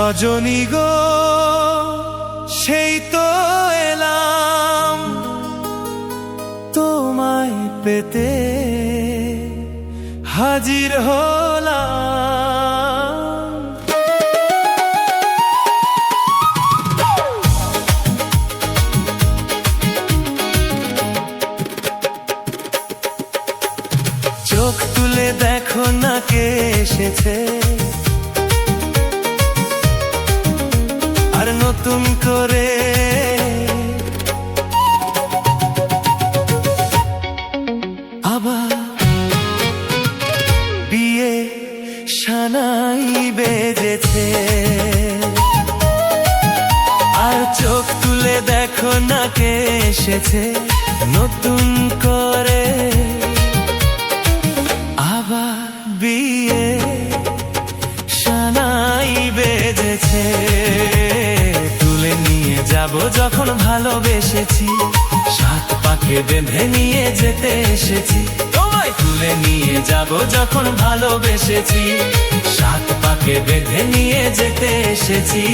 রজনী গো সেই তো এলাম তোমায় পেতে হাজির হলাম। চোখ তুলে দেখো না কে এসেছে, আর নতুন করে আবার বিয়ে সানাই বেজেছে। আর চোখ তুলে দেখো না কে এসেছে, নতুন করে আবার বিয়ে সানাই বেজেছে। তুলে নিয়ে যাব যখন ভালোবেসেছি, সাত পাকে বেঁধে নিয়ে যেতে এসেছি। তোমায় তুলে নিয়ে যাব যখন ভালোবেসেছি, সাত পাকে বেঁধে নিয়ে যেতে এসেছি।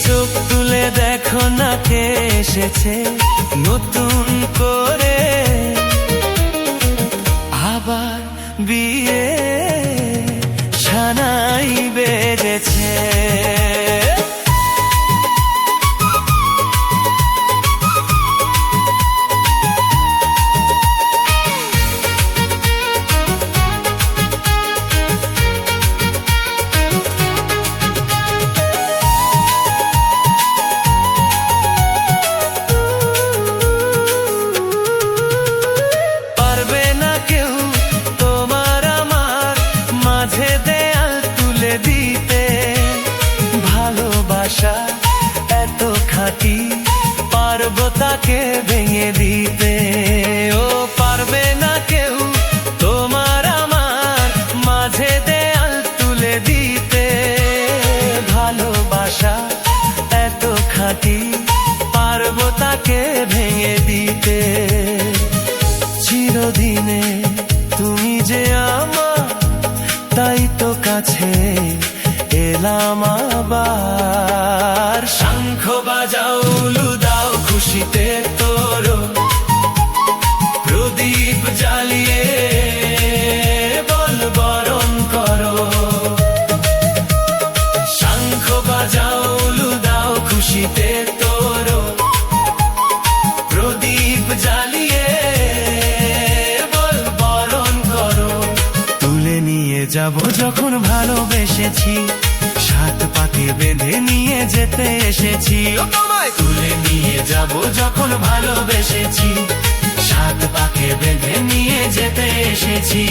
চোখ তুলে দেখো না কে এসেছে, নতুন করে আবার বিয়ে সানাই বেজেছে। ভালোবাসা এত খাঁটি, পারবো তাকে ভেঙে দিতে। ও পারবে না কেউ তোমার আমার মাঝে দেয়াল তুলে দিতে। ভালোবাসা এত খাঁটি, পারবো তাকে ভেঙে দিতে। চিরদিনে তুমি যে আমার, তাই তো কাছে এলাম আবার। শঙ্খ বাজাও উলু দাও খুশিতে তোরো, প্রদীপ জ্বালিয়ে বল বরণ করো। শঙ্খ বাজাও উলু দাও খুশিতে তোরো, প্রদীপ জ্বালিয়ে বল বরণ করো। তুলে নিয়ে যাব যখন ভালোবেসেছি, সাত পাকে বেঁধে নিয়ে যেতে এসেছি। ও তোমায় তুলে নিয়ে যাব যখন ভালোবেসেছি, সাত পাকে বেঁধে নিয়ে যেতে এসেছি।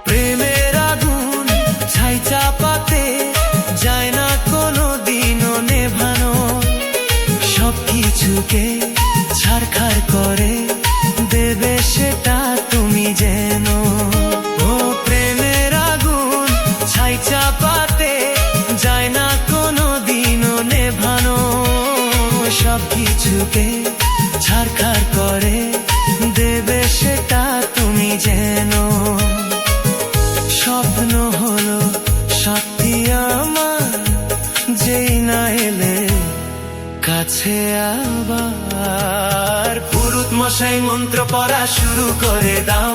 প্রেমের আগুন ছাই চাপাতে যায় না কোনো দিনও নেভানো, সবকিছুকে ছারখার করে দেবে সেটা তুমি যেন। ও প্রেমের আগুন ছাই চাপাতে যায় না কোনো দিনও নেভানো, সবকিছুকে ছারখার করে দেবে সেটা তুমি যেন। স্বপ্ন হলো সত্যি আমার, যেই না এলে কাছে আবার। পুরুত মশাই মন্ত্র পড়া শুরু করে দাও,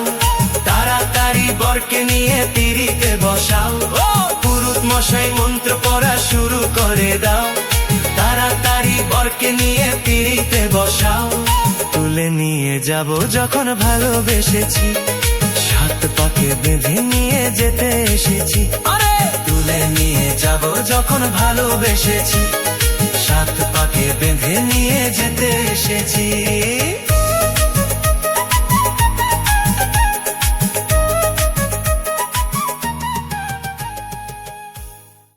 তাড়াতাড়ি বরকে নিয়ে পিড়িতে বসাও। ও পুরুত মশাই মন্ত্র পড়া শুরু করে দাও, তাড়াতাড়ি বরকে নিয়ে পিড়িতে বসাও। তুলে নিয়ে যাব যখন ভালোবেসেছি, সাত পাকে বেঁধে নিয়ে যেতে এসেছি। আরে তুলে নিয়ে যাব যখন ভালোবেসেছি, সাত পাকে বেঁধে নিয়ে যেতে এসেছি।